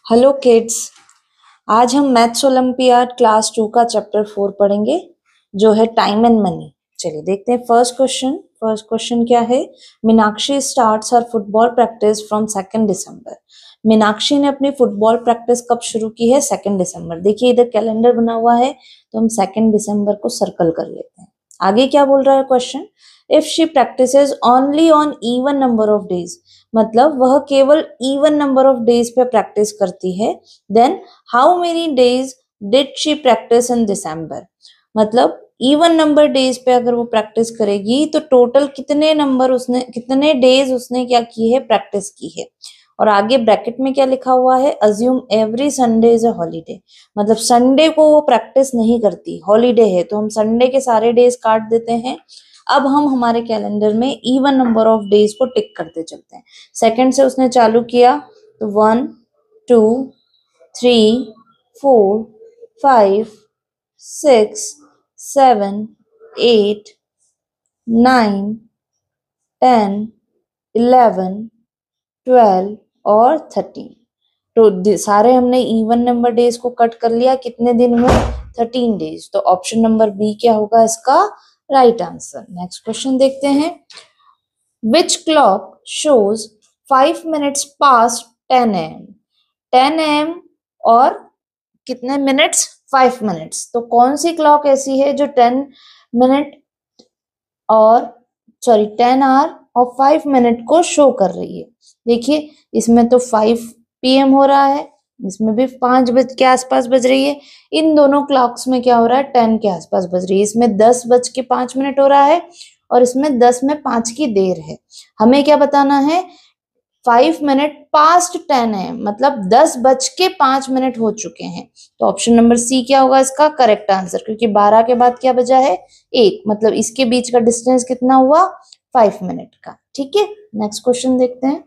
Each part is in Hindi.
Hello kids. आज हम मैथ्स ओलंपियाड क्लास 2 का चैप्टर 4 पढ़ेंगे जो है टाइम एंड मनी। चलिए देखते हैं फर्स्ट क्वेश्चन क्या है। Meenakshi starts her football practice from 2 दिसंबर। मीनाक्षी ने अपनी फुटबॉल प्रैक्टिस कब शुरू की है? 2 दिसंबर। देखिए इधर कैलेंडर बना हुआ है तो हम 2 दिसंबर को सर्कल कर लेते हैं। आगे क्या बोल रहा है question? If she practises only on even number of days, मतलब वह केवल इवन नंबर ऑफ डेज पे प्रैक्टिस करती है, then how many days did she practise in December. मतलब इवन नंबर डेज पे अगर वो प्रैक्टिस करेगी तो टोटल कितने डेज उसने क्या की है? प्रैक्टिस की है। और आगे ब्रैकेट में क्या लिखा हुआ है? Assume every Sunday is a holiday, मतलब संडे को वो प्रैक्टिस नहीं करती, हॉलीडे है, तो हम संडे के सारे डेज काट देते हैं। अब हम हमारे कैलेंडर में इवन नंबर ऑफ डेज को टिक करते चलते हैं। सेकंड से उसने चालू किया तो 1 2 3 4 5 6 7 8 9 10 11 12 और 13। तो सारे हमने इवन नंबर डेज को कट कर लिया, कितने दिन हुए? 13 डेज। तो ऑप्शन नंबर बी क्या होगा इसका राइट आंसर। नेक्स्ट क्वेश्चन देखते हैं। Which clock shows 5 minutes past 10 am? 10 am और कितने मिनट्स? 5 मिनट्स। तो कौन सी क्लॉक ऐसी है जो 10 आवर और 5 मिनट को शो कर रही है? देखिए इसमें तो 5 PM हो रहा है, इसमें भी 5 बज के आसपास बज रही है। इन दोनों क्लॉक्स में क्या हो रहा है? 10 के आसपास बज रही है। इसमें 10:05 हो रहा है और इसमें 10 में 5 की देर है। हमें क्या बताना है? 5 मिनट पास्ट 10 है, मतलब 10:05 हो चुके हैं। तो ऑप्शन नंबर सी क्या होगा इसका करेक्ट आंसर, क्योंकि 12 के बाद क्या बजा है? 1, मतलब इसके बीच का डिस्टेंस कितना हुआ? 5 मिनट का। ठीक है, नेक्स्ट क्वेश्चन देखते हैं।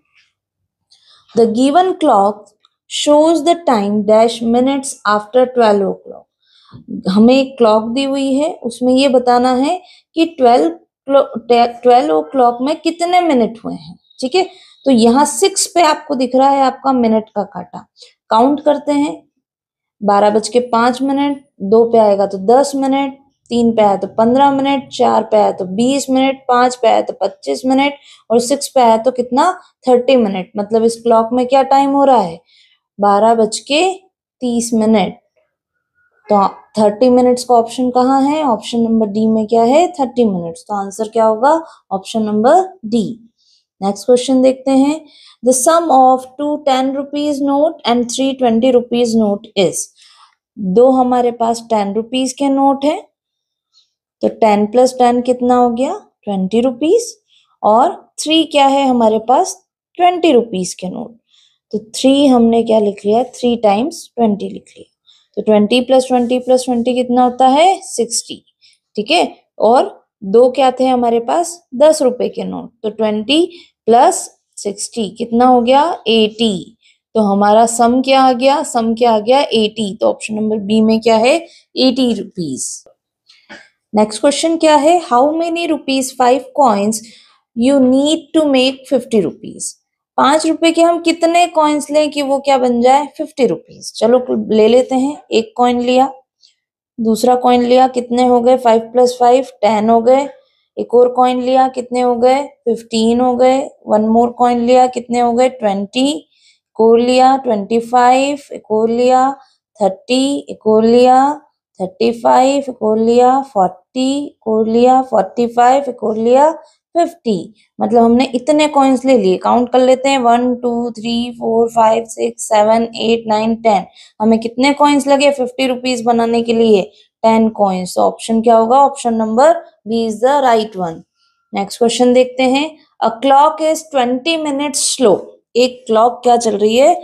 The given clock shows the time dash minutes after 12 o'clock। हमें एक क्लॉक दी हुई है, उसमें ये बताना है कि 12 o'clock में कितने मिनट हुए हैं। ठीक है, तो यहाँ 6 पे आपको दिख रहा है आपका मिनट का काटा। काउंट करते हैं। 12:05, 2 पे आएगा तो 10 मिनट, 3 पे आया तो 15 मिनट, 4 पे आया तो 20 मिनट, 5 पे आया तो 25 मिनट और 6 पे आया तो कितना? 30 मिनट। मतलब इस क्लॉक में क्या टाइम हो रहा है? 12:30। तो 30 मिनट्स का ऑप्शन कहाँ है? ऑप्शन नंबर डी में क्या है? 30 मिनट्स। तो आंसर क्या होगा? Option number D. Next question देखते हैं। The sum of 2 10 rupees note and 3 20 rupees note is. दो हमारे पास 10 रुपीज के नोट है, तो 10 + 10 कितना हो गया? 20 रुपीज। और 3 क्या है हमारे पास? 20 रुपीज के नोट। तो 3 हमने क्या लिख लिया? 3 × 20 लिख लिया। तो 20 + 20 + 20 कितना होता है? 60। ठीक है, और 2 क्या थे हमारे पास? 10 रुपए के नोट। तो 20 + 60 कितना हो गया? 80। तो हमारा सम क्या आ गया? सम क्या आ गया? 80। तो ऑप्शन नंबर बी में क्या है? 80 रुपीज। नेक्स्ट क्वेश्चन क्या है? How many rupees 5 coins you need to make 50 rupees. 5 रुपए के हम कितने कॉइन्स लें कि वो क्या बन जाए? 50 रुपीज। चलो ले लेते हैं। एक कॉइन लिया, दूसरा कॉइन लिया, कितने हो गए? 5 + 5 10 हो गए। एक और कॉइन लिया, कितने हो गए? 15 हो गए। वन मोर कॉइन लिया, कितने हो गए? 20। एक और लिया 25, एक और लिया 30, एक और लिया 35, एक और लिया 40, एक और लिया 45, एक और लिया 50। मतलब हमने इतने कॉइन्स ले लिए। काउंट कर लेते हैं। 1 2 3 4 5 6 7 8 9 10। हमें कितने कॉइन्स लगे 50 रुपीज बनाने के लिए? 10 कॉइन्स। तो ऑप्शन क्या होगा? Option number B is the right one. Next question देखते हैं। A clock is 20 minutes slow. एक क्लॉक क्या चल रही है?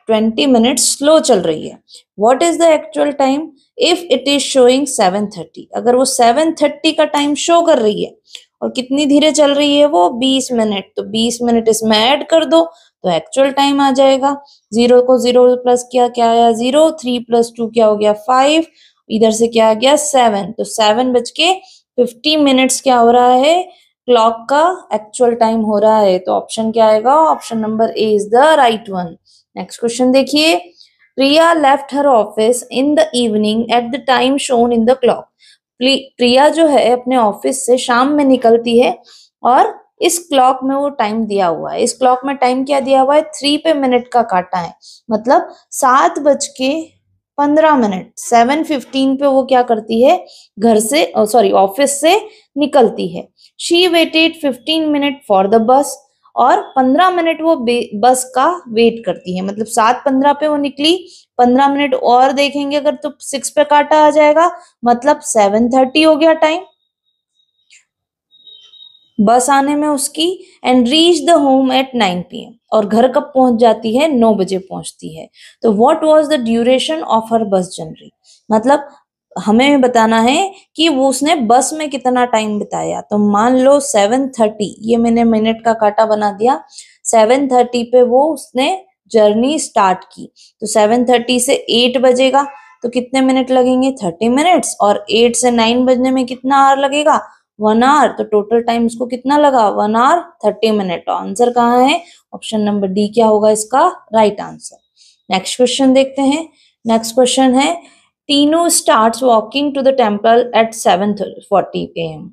20 मिनट्स स्लो चल रही है। What is the actual time if it is showing 7:30? अगर वो 7:30 का टाइम शो कर रही है और कितनी धीरे चल रही है वो? 20 मिनट। तो 20 मिनट इसमें ऐड कर दो तो एक्चुअल टाइम आ जाएगा। 0 को 0 प्लस किया, क्या आया? 0। 3 + 2 क्या हो गया? 5। इधर से क्या आ गया? 7। तो 7:50 मिनट्स क्या हो रहा है? क्लॉक का एक्चुअल टाइम हो रहा है। तो ऑप्शन क्या आएगा? Option number A is the right one. Next question देखिए, Priya left her office in the evening at the time shown in the clock. Priya जो है अपने ऑफिस से शाम में निकलती है और इस क्लॉक में वो टाइम दिया हुआ है। इस क्लॉक में टाइम क्या दिया हुआ है, 3 पे मिनट का काटा है, मतलब 7:15, 7:15 पे वो क्या करती है, घर से ऑफिस से निकलती है। She weighted 15 minute for the bus, और 15 मिनट वो बस का वेट करती है, मतलब 7:15 पे वो निकली, 15 मिनट और देखेंगे अगर तो 6 पे काटा आ जाएगा, मतलब 7:30 हो गया टाइम बस आने में उसकी। And reach the home at 9 PM, और घर कब पहुंच जाती है, 9 बजे पहुंचती है। तो what was the duration of her bus journey, मतलब हमें बताना है कि वो उसने बस में कितना टाइम बिताया। तो मान लो 7:30, ये मैंने मिनट का काटा बना दिया, 7:30 पे वो उसने जर्नी स्टार्ट की, तो 7:30 से 8 बजेगा तो कितने मिनट लगेंगे, 30 मिनट्स, और 8 से 9 बजने में कितना आवर लगेगा, 1 आवर। तो टोटल टाइम इसको कितना लगा, 1 आवर 30 मिनट। आंसर कहाँ है, ऑप्शन नंबर डी क्या होगा इसका राइट आंसर। नेक्स्ट क्वेश्चन देखते हैं। नेक्स्ट क्वेश्चन है, Tinu starts walking to the temple at 7:40 AM।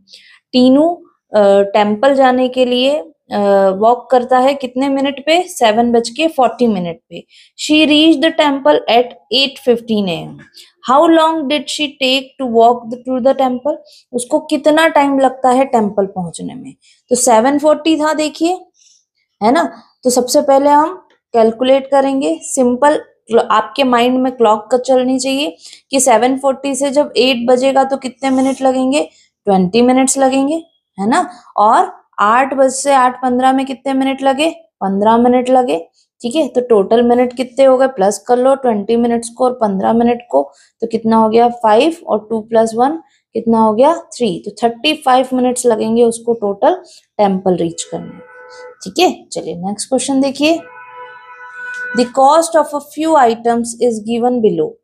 Tinu temple जाने के लिए वॉक करता है कितने मिनट पे, 7:40 पे। She reach the temple at 8:15 AM। How long did she take to walk to the temple, उसको कितना टाइम लगता है टेम्पल पहुंचने में। तो 7:40 था देखिए, है ना। तो सबसे पहले हम कैलकुलेट करेंगे, सिंपल आपके माइंड में क्लॉक का चलनी चाहिए कि 7:40 से जब 8 बजेगा तो कितने मिनट लगेंगे, 20 मिनट्स लगेंगे, है ना। और 8 बज से 8:15 में कितने मिनट लगे, 15 मिनट लगे, ठीक है। तो टोटल मिनट कितने हो गए, प्लस कर लो 20 मिनट्स को और 15 मिनट को, तो कितना हो गया 5, और 2 + 1 कितना हो गया 3। तो 35 मिनट्स लगेंगे उसको टोटल टेम्पल रीच करने में, ठीक है। चलिए नेक्स्ट क्वेश्चन देखिए, the cost of a few items is given below.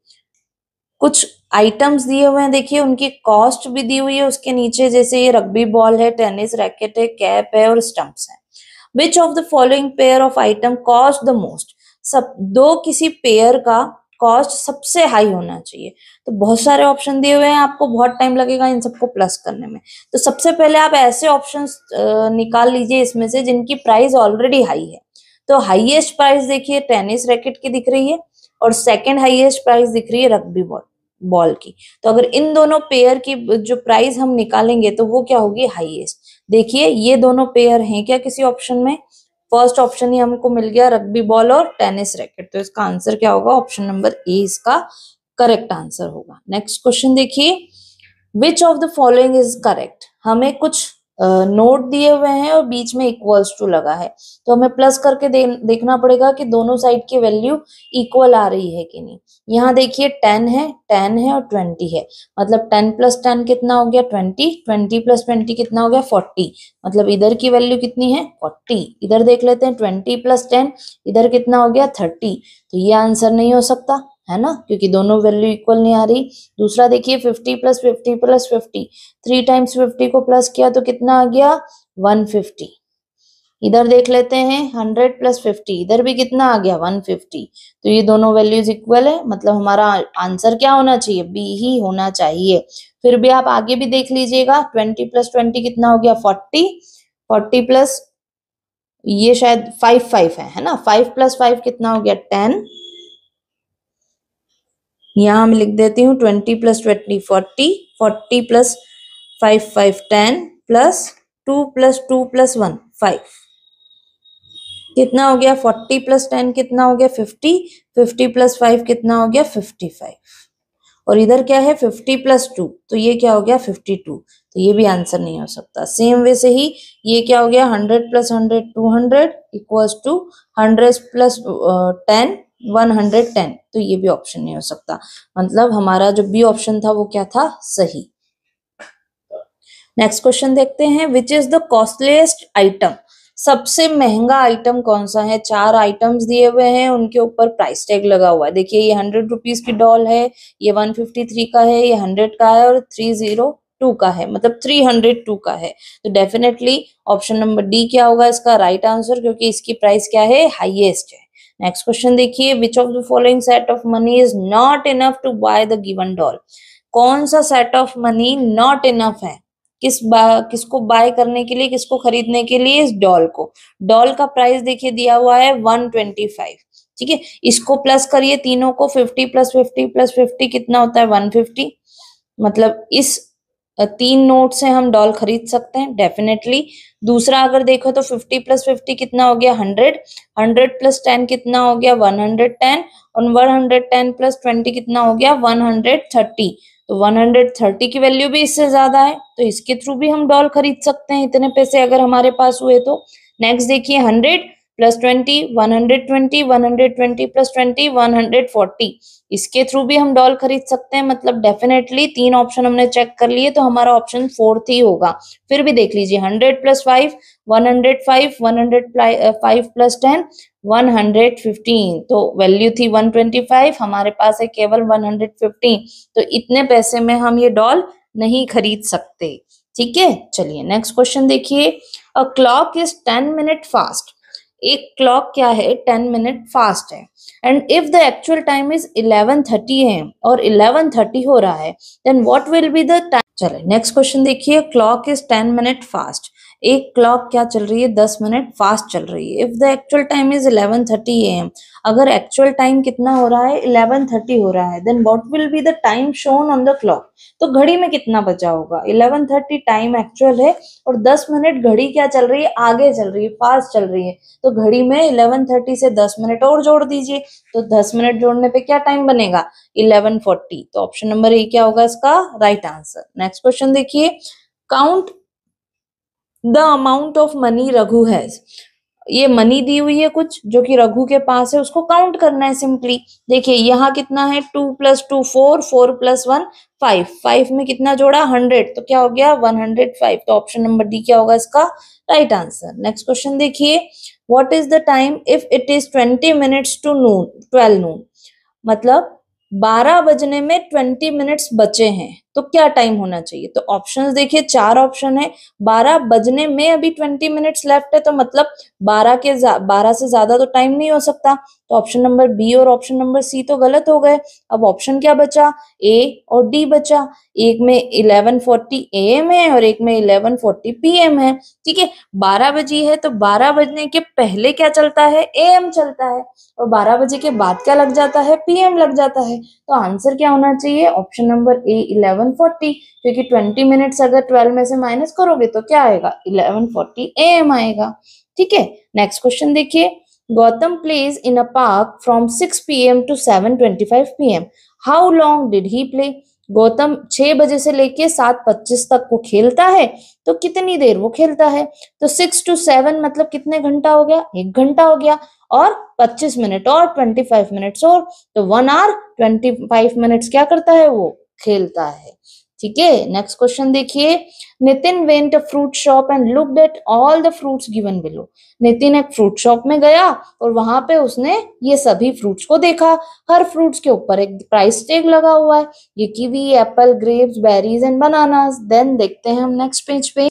कुछ आइटम्स दिए हुए हैं, देखिए उनकी कॉस्ट भी दी हुई है उसके नीचे, जैसे ये रग्बी बॉल है, टेनिस रैकेट है, कैप है और स्टंप्स है। विच of the following pair of item cost the most, सब दो किसी पेयर का कॉस्ट सबसे हाई होना चाहिए। तो बहुत सारे ऑप्शन दिए हुए हैं, आपको बहुत टाइम लगेगा इन सबको प्लस करने में। तो सबसे पहले आप ऐसे ऑप्शंस निकाल लीजिए इसमें से जिनकी प्राइस ऑलरेडी हाई है। तो हाईएस्ट प्राइस देखिए टेनिस रैकेट की दिख रही है, और सेकंड हाईएस्ट प्राइस दिख रही है रग्बी बॉल की। तो अगर इन दोनों पेयर की जो प्राइस हम निकालेंगे तो वो क्या होगी, हाईएस्ट। देखिए ये दोनों पेयर हैं क्या किसी ऑप्शन में, फर्स्ट ऑप्शन ही हमको मिल गया रग्बी बॉल और टेनिस रैकेट। तो इसका आंसर क्या होगा, ऑप्शन नंबर ए इसका करेक्ट आंसर होगा। नेक्स्ट क्वेश्चन देखिए, which of the following is correct. हमें कुछ नोट दिए हुए हैं और बीच में इक्वल्स टू लगा है, तो हमें प्लस करके देखना पड़ेगा कि दोनों साइड की वैल्यू इक्वल आ रही है कि नहीं। यहाँ देखिए 10 है और 20 है, मतलब 10 + 10 कितना हो गया 20, 20 + 20 कितना हो गया 40, मतलब इधर की वैल्यू कितनी है 40। इधर देख लेते हैं 20 + 10, इधर कितना हो गया 30। तो ये आंसर नहीं हो सकता, है ना, क्योंकि दोनों वैल्यू इक्वल नहीं आ रही। दूसरा देखिए 50 + 50 + 50, 3 टाइम्स 50 को प्लस किया तो कितना आ गया 150। इधर देख लेते हैं 100 + 50, इधर भी कितना आ गया 150। तो ये दोनों वैल्यूज इक्वल है, मतलब हमारा आंसर क्या होना चाहिए, बी ही होना चाहिए। फिर भी आप आगे भी देख लीजिएगा, 20 + 20 कितना हो गया 40, 40 प्लस ये शायद 5 है ना, 5 + 5 कितना हो गया 10। यहाँ मैं लिख देती हूँ 20 + 20 40, 40 + 5 10 प्लस 2 + 2 + 1 5, कितना हो गया 40 + 10 कितना हो गया 50, 50 + 5 कितना हो गया 55, और इधर क्या है 50 + 2, तो ये क्या हो गया 52। तो ये भी आंसर नहीं हो सकता। सेम वे से ही ये क्या हो गया 100 + 100 200 इक्वल्स टू 100 + 10 110। तो ये भी ऑप्शन नहीं हो सकता, मतलब हमारा जो बी ऑप्शन था वो क्या था, सही। नेक्स्ट क्वेश्चन देखते हैं, which is the costliest item. सबसे महंगा आइटम कौन सा है। 4 आइटम्स दिए हुए हैं, उनके ऊपर प्राइस टैग लगा हुआ है। देखिए ये 100 रुपीज की डॉल है, ये 153 का है, ये 100 का है और 302 का है, मतलब 302 का है। तो डेफिनेटली ऑप्शन नंबर डी क्या होगा इसका राइट आंसर, क्योंकि इसकी प्राइस क्या है, हाईएस्ट है। नेक्स्ट क्वेश्चन देखिए, which of the following set of money is not enough to buy the given doll. कौन सा set of money not enough है किसको बाय करने के लिए, किसको खरीदने के लिए, इस डॉल को। डॉल का प्राइस देखिए दिया हुआ है 125, ठीक है। इसको प्लस करिए तीनों को, 50 प्लस 50 प्लस 50 कितना होता है 150। मतलब इस 3 नोट से हम डॉल खरीद सकते हैं डेफिनेटली। दूसरा अगर देखो तो 50 प्लस 50 कितना हो गया 100, 100 प्लस 10 कितना हो गया 110, और 110 प्लस 20 कितना हो गया 130। तो 130 की वैल्यू भी इससे ज्यादा है, तो इसके थ्रू भी हम डॉल खरीद सकते हैं इतने पैसे अगर हमारे पास हुए तो। नेक्स्ट देखिए 100 प्लस 20 120, 120 प्लस 20 140, इसके थ्रू भी हम डॉल खरीद सकते हैं। मतलब डेफिनेटली 3 ऑप्शन हमने चेक कर लिए, तो हमारा ऑप्शन 4th ही होगा। फिर भी देख लीजिए 100 प्लस 5 105, 105 प्लस 10 115, तो वैल्यू थी 125, हमारे पास है केवल 115, तो इतने पैसे में हम ये डॉल नहीं खरीद सकते। ठीक है, चलिए नेक्स्ट क्वेश्चन देखिए, a clock is 10 minute fast. एक क्लॉक क्या है 10 मिनट फास्ट है, and if the actual time is 11:30 AM और 11:30 हो रहा है, then what will be the time. चलिए नेक्स्ट क्वेश्चन देखिए, क्लॉक इज 10 मिनट फास्ट। एक क्लॉक क्या चल रही है 10 मिनट फास्ट चल रही है। If the actual time is 11:30 AM, अगर एक्चुअल टाइम कितना हो रहा है 11:30 हो रहा है, then what will be the time shown on the clock. तो घड़ी में कितना बचा होगा, 11:30 टाइम एक्चुअल है और 10 मिनट घड़ी क्या चल रही है आगे चल रही है, फास्ट चल रही है, तो घड़ी में 11:30 से 10 मिनट और जोड़ दीजिए, तो 10 मिनट जोड़ने पे क्या टाइम बनेगा 11:40। तो ऑप्शन नंबर ए क्या होगा इसका राइट आंसर। नेक्स्ट क्वेश्चन देखिए, count the amount of money Raghu has. ये मनी दी हुई है कुछ जो कि रघु के पास है, उसको काउंट करना है सिंपली। देखिए यहाँ कितना है 2 प्लस 2 4, 4 प्लस 1 5, 5 में कितना जोड़ा 100, तो क्या हो गया 105। तो ऑप्शन नंबर डी क्या होगा इसका राइट आंसर। नेक्स्ट क्वेश्चन देखिए, what is the time if it is 20 minutes to noon 12 noon. मतलब 12 बजने में 20 मिनट्स बचे हैं, तो क्या टाइम होना चाहिए। तो ऑप्शंस देखिए 4 ऑप्शन है, 12 बजने में अभी 20 मिनट्स लेफ्ट है, तो मतलब 12 से ज्यादा तो टाइम नहीं हो सकता, तो ऑप्शन नंबर बी और ऑप्शन नंबर सी तो गलत हो गए। अब ऑप्शन क्या बचा, ए और डी बचा। एक में 11:40 AM है और एक में 11:40 PM है। ठीक है, 12 बजी है तो 12 बजने के पहले क्या चलता है AM चलता है, और 12 बजे के बाद क्या लग जाता है PM लग जाता है। तो आंसर क्या होना चाहिए ऑप्शन नंबर ए 11:40, क्योंकि 20 मिनट्स अगर 12 में से माइनस करोगे तो क्या आएगा 11:40 AM आएगा। ठीक है, नेक्स्ट क्वेश्चन देखिए, Gautam plays in a park from 6 PM to 7:25 PM। How long did he play. Gautam 6 बजे से लेके 7:25 तक वो खेलता है, तो कितनी देर वो खेलता है। तो 6 to 7 मतलब कितने घंटा हो गया 1 घंटा हो गया, और 25 मिनट और 25 मिनट्स और, तो 1 आवर 25 मिनट्स क्या करता है वो खेलता है। ठीक है, नेक्स्ट क्वेश्चन देखिए, Nitin went a fruit shop and looked at all the fruits given below. Nitin एक फ्रूट शॉप में गया और वहां पे उसने ये सभी फ्रूट्स को देखा, हर फ्रूट्स के ऊपर एक प्राइस टैग लगा हुआ है, ये kiwi apple grapes berries and bananas. देन देखते हैं हम नेक्स्ट पेज पे,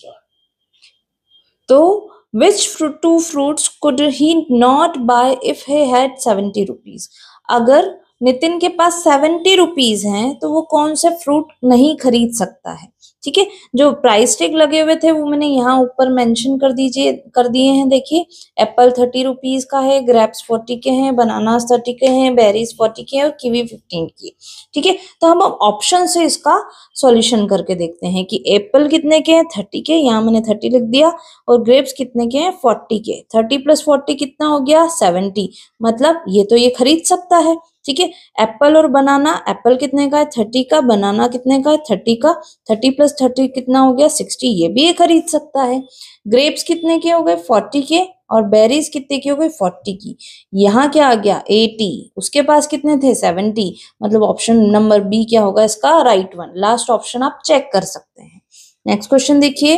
तो which two fruits could he not buy if he had 70 rupees। अगर नितिन के पास 70 रुपीज हैं तो वो कौन से फ्रूट नहीं खरीद सकता है। ठीक है, जो प्राइस टैग लगे हुए थे वो मैंने यहाँ ऊपर मेंशन कर दिए हैं। देखिए एप्पल 30 रुपीज का है, ग्रेप्स 40 के हैं, बनानास 30 के हैं, बेरीज 40 के हैं और कीवी 15 की। ठीक है, तो हम ऑप्शन से इसका सॉल्यूशन करके देखते हैं कि एप्पल कितने के हैं 30 के, यहाँ मैंने 30 लिख दिया, और ग्रेप्स कितने के हैं 40 के। 30 प्लस 40 कितना हो गया 70, मतलब ये तो ये खरीद सकता है। ठीक है, एप्पल और बनाना, एप्पल कितने का है 30 का, बनाना कितने का है 30 का, 30 प्लस 30 कितना हो गया 60, ये भी ये खरीद सकता है। ग्रेप्स कितने के हो गए 40 के, और बेरीज कितने की हो गई 40 की। यहाँ क्या आ गया 80, उसके पास कितने थे 70, मतलब ऑप्शन नंबर बी क्या होगा इसका राइट वन। लास्ट ऑप्शन आप चेक कर सकते हैं। नेक्स्ट क्वेश्चन देखिए,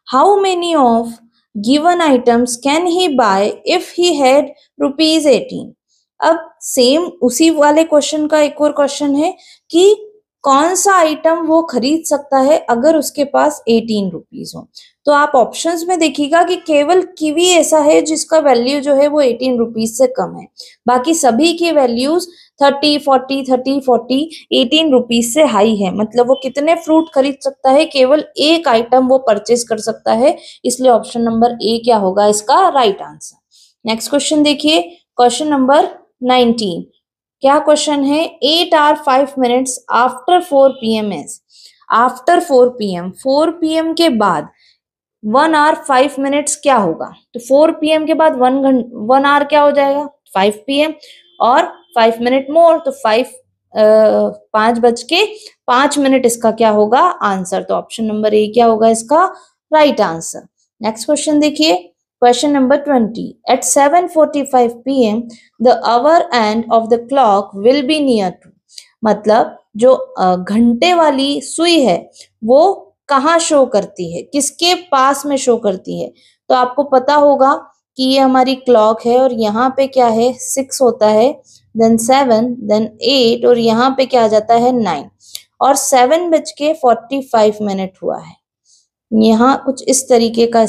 how many of given items can he buy if he had ₹18। अब सेम उसी वाले क्वेश्चन का एक और क्वेश्चन है कि कौन सा आइटम वो खरीद सकता है अगर उसके पास 18 रुपीज हो। तो आप ऑप्शंस में देखिएगा कि केवल कीवी ऐसा है जिसका वैल्यू जो है वो 18 रुपीज से कम है, बाकी सभी की वैल्यूज 30, 40, 30, 40, 18 रुपीज से हाई है। मतलब वो कितने फ्रूट खरीद सकता है, केवल एक आइटम वो परचेज कर सकता है, इसलिए ऑप्शन नंबर ए क्या होगा इसका राइट आंसर। नेक्स्ट क्वेश्चन देखिए, क्वेश्चन नंबर 19। क्या क्वेश्चन है, 8 आवर 5 मिनट्स आफ्टर 4 PM इज, आफ्टर 4 PM, 4 PM के बाद 1 आवर 5 मिनट्स क्या होगा। तो 4 PM के बाद 1 आवर क्या हो जाएगा 5 PM, और 5 मिनट मोर, तो 5:05 इसका क्या होगा आंसर। तो ऑप्शन नंबर ए क्या होगा इसका राइट आंसर। नेक्स्ट क्वेश्चन देखिए, question number 20। At 7:45 PM the hour hand of the clock will be near to, मतलब जो घंटे वाली सुई है वो कहाँ शो करती है, किसके पास में शो करती है। तो आपको पता होगा कि ये हमारी क्लॉक है और यहाँ पे क्या है 6 होता है, देन 7, देन 8, और यहाँ पे क्या आ जाता है 9, और 7:45 हुआ है। यहाँ कुछ इस तरीके का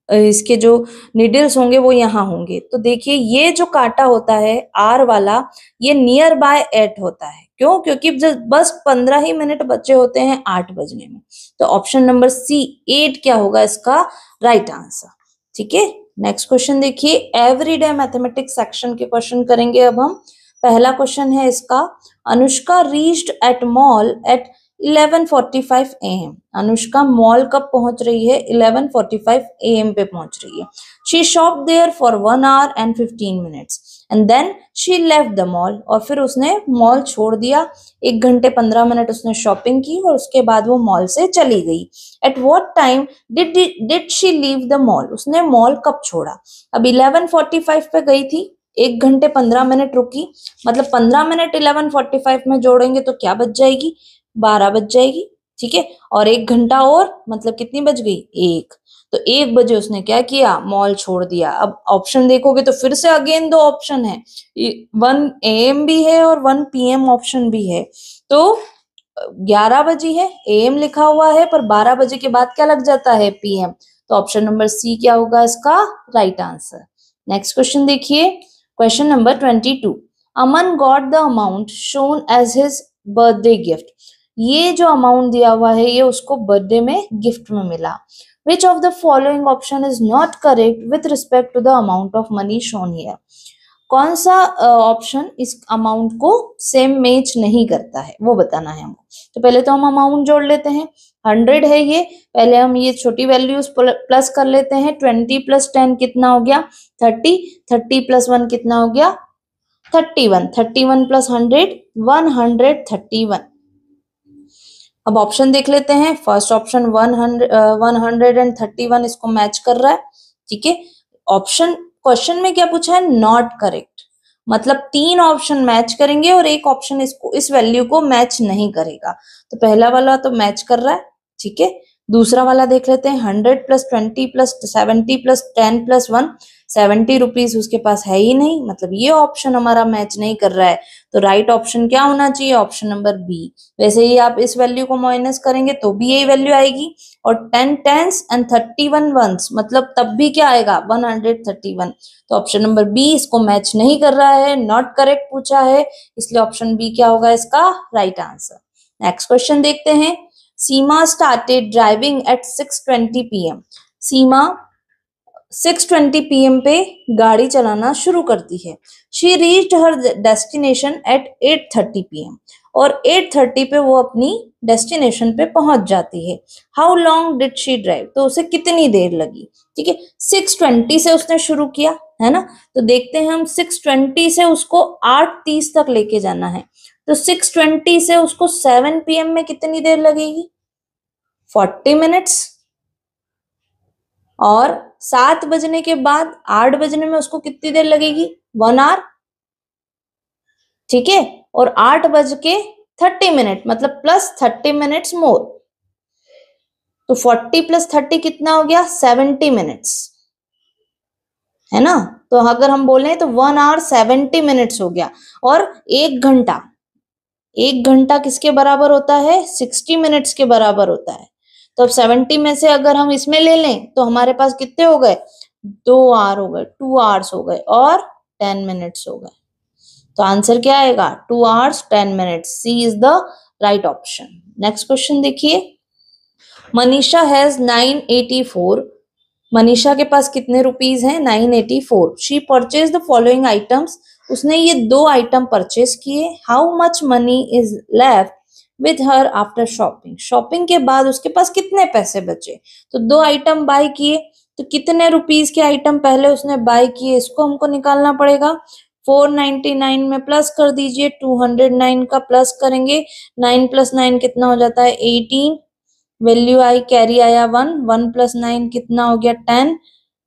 इसके जो निडल्स होंगे वो यहाँ होंगे। तो देखिए ये जो काटा होता है आर वाला, ये नियर बाय 8 होता है। क्यों? क्योंकि जब बस 15 ही मिनट बचे होते हैं 8 बजने में। तो ऑप्शन नंबर सी 8 क्या होगा इसका राइट आंसर। ठीक है, नेक्स्ट क्वेश्चन देखिए, एवरीडे मैथमेटिक्स सेक्शन के क्वेश्चन करेंगे अब हम। पहला क्वेश्चन है इसका, Anushka reached eight mall eight 11:45 AM। Anushka mall कब पहुंच रही है, 11:45 AM पे पहुंच रही है। She shop there for 1 hour and 15 minutes and then she left the mall, और फिर उसने मॉल छोड़ दिया, 1 घंटे 15 मिनट उसने शॉपिंग की और उसके बाद वो मॉल से चली गई। At what time did she leave the mall, उसने मॉल कब छोड़ा। अब 11:45 पे गई थी, 1 घंटे 15 मिनट रुकी, मतलब 15 मिनट 11:45 में जोड़ेंगे तो क्या बच जाएगी 12 बज जाएगी। ठीक है, और 1 घंटा और, मतलब कितनी बज गई 1। तो 1 बजे उसने क्या किया मॉल छोड़ दिया। अब ऑप्शन देखोगे तो फिर से अगेन 2 ऑप्शन है, 1 AM भी है और 1 PM ऑप्शन भी है। तो 11 बजे है, AM लिखा हुआ है, पर 12 बजे के बाद क्या लग जाता है PM। तो ऑप्शन नंबर सी क्या होगा इसका राइट आंसर। नेक्स्ट क्वेश्चन देखिए, question number 22। Aman got the amount shown as his birthday gift. ये जो अमाउंट दिया हुआ है ये उसको बर्थडे में गिफ्ट में मिला। Which of the following option is not correct with respect to the amount of money shown here? कौन सा ऑप्शन इस अमाउंट को सेम मैच नहीं करता है वो बताना है हमको। तो पहले तो हम अमाउंट जोड़ लेते हैं, 100 है ये, पहले हम ये छोटी वैल्यूज प्लस कर लेते हैं। 20 + 10 कितना हो गया 30, 30 + 1 कितना हो गया 31, 31 + 100 131। अब ऑप्शन देख लेते हैं, फर्स्ट ऑप्शन 131 इसको मैच कर रहा है। ठीक है, ऑप्शन क्वेश्चन में क्या पूछा है नॉट करेक्ट, मतलब 3 ऑप्शन मैच करेंगे और एक ऑप्शन इसको इस वैल्यू को मैच नहीं करेगा। तो पहला वाला तो मैच कर रहा है। ठीक है, दूसरा वाला देख लेते हैं, 100 + 20 + 70 + 10 + 1, 70 रुपीज उसके पास है ही नहीं, मतलब ये ऑप्शन हमारा मैच नहीं कर रहा है। तो राइट ऑप्शन क्या होना चाहिए ऑप्शन नंबर बी। वैसे ही आप इस वैल्यू को माइनस करेंगे तो भी यही वैल्यू आएगी, और 10 टेंस एंड 31 वंस, मतलब तब भी क्या आएगा 131। तो ऑप्शन नंबर बी इसको मैच नहीं कर रहा है, नॉट करेक्ट पूछा है, इसलिए ऑप्शन बी क्या होगा इसका राइट आंसर। नेक्स्ट क्वेश्चन देखते हैं, Seema started driving at 6:20 PM। Seema 6:20 PM पे गाड़ी चलाना शुरू करती है। She reached her destination at 8:30 PM, और 8:30 पे वो अपनी डेस्टिनेशन पे पहुंच जाती है। How long did she drive, तो उसे कितनी देर लगी। ठीक है, 6:20 से उसने शुरू किया है ना, तो देखते हैं हम 6:20 से उसको 8:30 तक लेके जाना है। तो 6:20 से उसको 7 PM में कितनी देर लगेगी 40 मिनट्स, और 7 बजने के बाद 8 बजने में उसको कितनी देर लगेगी 1 आवर। ठीक है, और 8:30 मतलब प्लस 30 मिनट्स मोर, तो 40 + 30 कितना हो गया 70 मिनट्स, है ना। तो अगर हम बोले तो 1 आवर 70 मिनट्स हो गया, और 1 घंटा 1 घंटा किसके बराबर होता है? 60 मिनट्स के बराबर होता है। तो अब 70 में से अगर हम इसमें ले लें तो हमारे पास कितने हो गए? 2 आवर हो गए, 2 आवर्स हो गए और 10 मिनट्स हो गए। तो आंसर क्या आएगा? 2 hours 10 minutes. C is the right option. Next question देखिए। मनीषा हैज 984। मनीषा के पास कितने रुपीज हैं? 984। She purchase the following items. उसने ये 2 आइटम परचेज किए। How much money is left with her after shopping. Shopping के बाद उसके पास कितने पैसे बचे? तो 2 आइटम बाय किए, तो कितने रुपीज के आइटम पहले उसने बाय किए, इसको हमको निकालना पड़ेगा। 499 में प्लस कर दीजिए, 209 का प्लस करेंगे, 9 + 9 कितना हो जाता है? 18। वैल्यू आई, कैरी आया 1, 1 + 9 कितना हो गया? 10,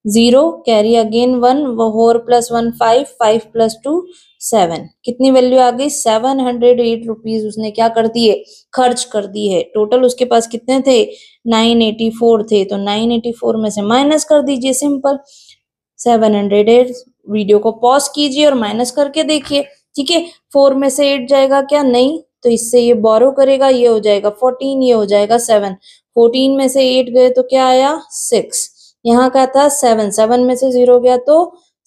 0 कैरी अगेन 1, 4 + 1 5, 5 + 2 7। कितनी वैल्यू आ गई? 708 रुपीज उसने क्या कर दिए? खर्च कर दी है। टोटल उसके पास कितने थे? 984 थे, तो 984 में से माइनस कर दीजिए, सिंपल 708। वीडियो को पॉज कीजिए और माइनस करके देखिए। ठीक है, 4 में से 8 जाएगा क्या? नहीं, तो इससे ये बोरो करेगा, ये हो जाएगा 14, ये हो जाएगा 7। 14 में से 8 गए तो क्या आया? 6। यहाँ का था 7, 7 में से 0 गया तो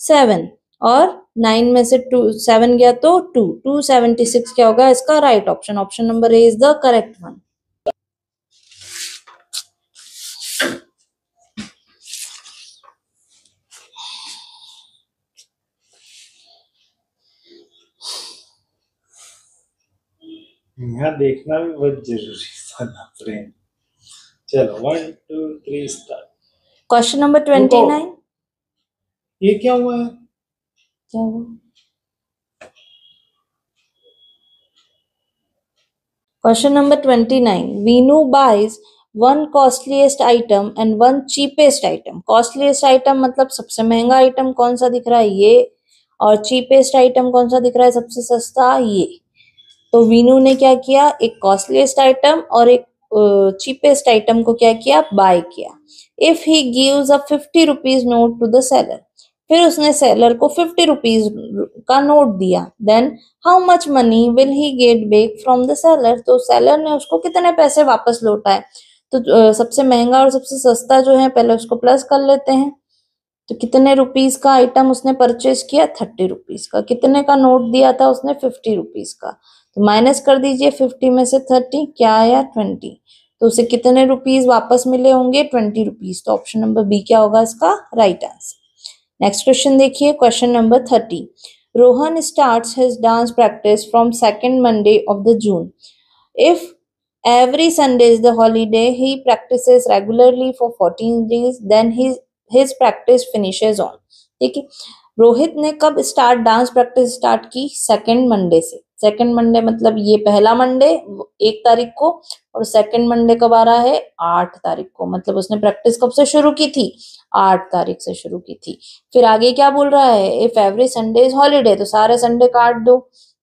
7, और 9 में से 7 गया तो 2, 276 क्या होगा इसका right option? Option number A is the correct one. यहाँ देखना भी बहुत जरूरी था ना फ्रेंड। चलो 1 2 3 स्टार्ट। Question number 29। ये क्या हुआ है? क्या हुआ? Question number 29. Vinu buys one costliest item and one cheapest item. Costliest item मतलब सबसे महंगा आइटम कौन सा दिख रहा है? ये। और cheapest आइटम कौन सा दिख रहा है? सबसे सस्ता, ये। तो वीनू ने क्या किया? एक कॉस्टलीस्ट आइटम और एक चीपेस्ट आइटम को क्या किया? बाय किया। If he gives a 50 rupees note to the seller, फिर उसने सेलर को 50 रुपीज का नोट दिया, then how much money will he get back from the seller. तो सेलर ने उसको कितने पैसे वापस लौटाए? तो सबसे महंगा और सबसे सस्ता जो है पहले उसको प्लस कर लेते हैं। तो कितने रुपीज का आइटम उसने परचेज किया? 30 रुपीज का। कितने का नोट दिया था उसने? 50 रुपीज का। तो माइनस कर दीजिए 50 में से 30, क्या आया? 20। तो उसे कितने रुपीज वापस मिले होंगे? 20 रुपीज। तो ऑप्शन नंबर बी क्या होगा इसका राइट आंसर। नेक्स्ट क्वेश्चन देखिए। Question number 30। Rohan starts his dance practice from second Monday of the June. If every Sunday is the holiday, he practices regularly for 14 days, then his practice finishes on। ठीक है, रोहित ने कब डांस प्रैक्टिस स्टार्ट की? सेकेंड मंडे से। सेकेंड मंडे मतलब ये पहला मंडे 1 तारीख को, और सेकेंड मंडे कब आ रहा है? 8 तारीख को। मतलब उसने प्रैक्टिस कब से शुरू की थी? 8 तारीख से शुरू की थी। फिर आगे क्या बोल रहा है? If every Sunday is holiday, तो सारे संडे काट दो।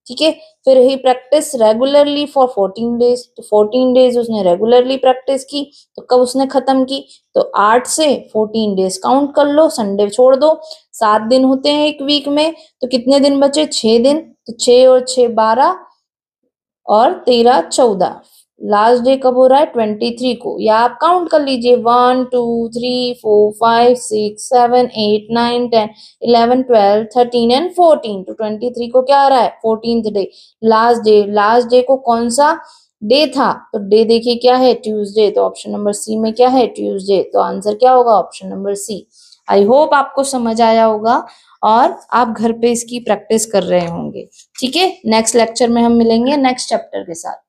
ठीक है, फिर ही प्रैक्टिस रेगुलरली फॉर 14 डेज। तो 14 डेज उसने रेगुलरली प्रैक्टिस की। तो कब उसने खत्म की? तो 8 से 14 डेज काउंट कर लो, संडे छोड़ दो। 7 दिन होते हैं एक वीक में, तो कितने दिन बचे? 6 दिन। तो 6 और 6 12, और 13 14। लास्ट डे कब हो रहा है? 23 को, या आप काउंट कर लीजिए 1 2 3 4 5 6 7 8 9 10 11 12 13 एंड 14। तो 23 को क्या आ रहा है? 14th day, last day. Last day को कौन सा डे था? तो डे देखिए क्या है? ट्यूसडे। तो ऑप्शन नंबर सी में क्या है? ट्यूसडे। तो आंसर क्या होगा? Option number C. I hope आपको समझ आया होगा और आप घर पे इसकी प्रैक्टिस कर रहे होंगे। ठीक है, नेक्स्ट लेक्चर में हम मिलेंगे नेक्स्ट चैप्टर के साथ।